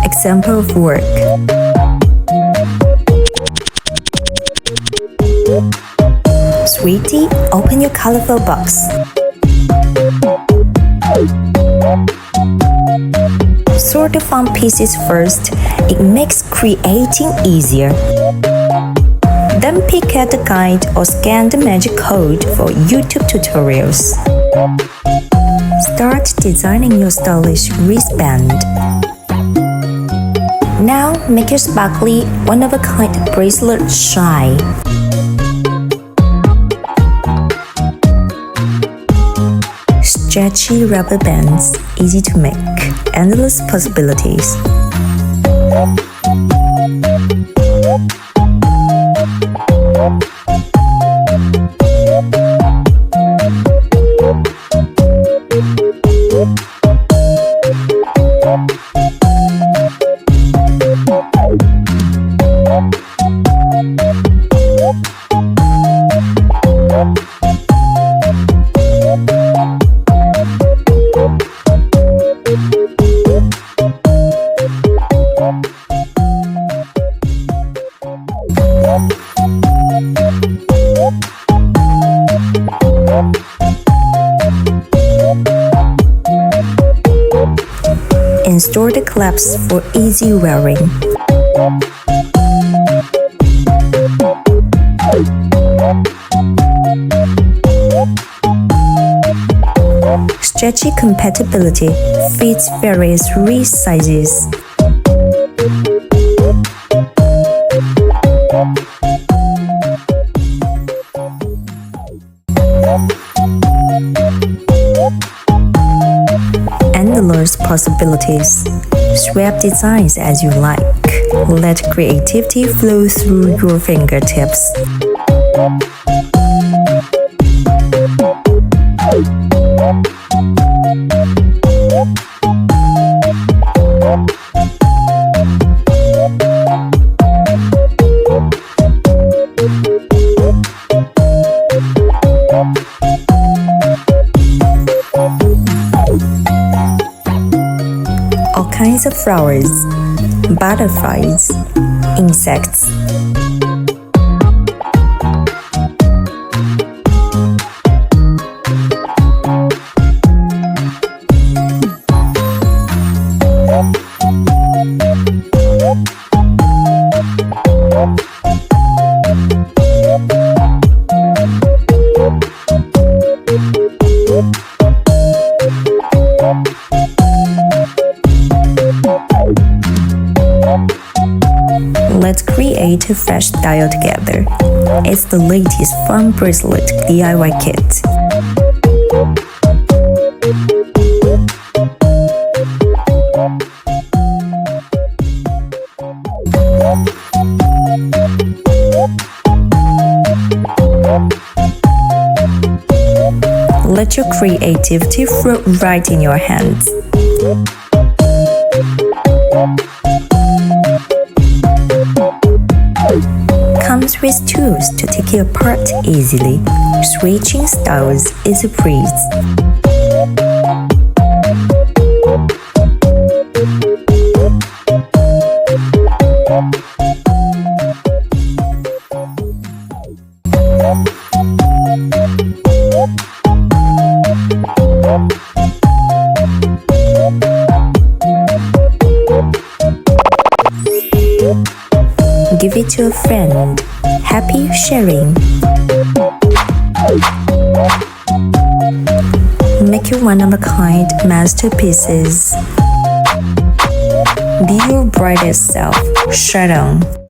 Example of work. Sweetie, open your colorful box. Sort the fun pieces first. It makes creating easier. Then pick out the guide or scan the magic code for YouTube tutorials. Start designing your stylish wristband. Now make your sparkly, one-of-a-kind bracelet shine. Stretchy rubber bands, easy to make, endless possibilities. And store the clasps for easy wearing. Stretchy compatibility fits various wrist sizes. Endless possibilities. Swap designs as you like. Let creativity flow through your fingertips. All kinds of flowers, butterflies, insects. Let's create a fresh style together. It's the latest fun bracelet DIY kit. Let your creativity flow right in your hands. Comes with tools to take it apart easily. Switching styles is a breeze. Give it to a friend. Happy sharing. Make your one-of-a-kind masterpieces. Be your brightest self. Shine on.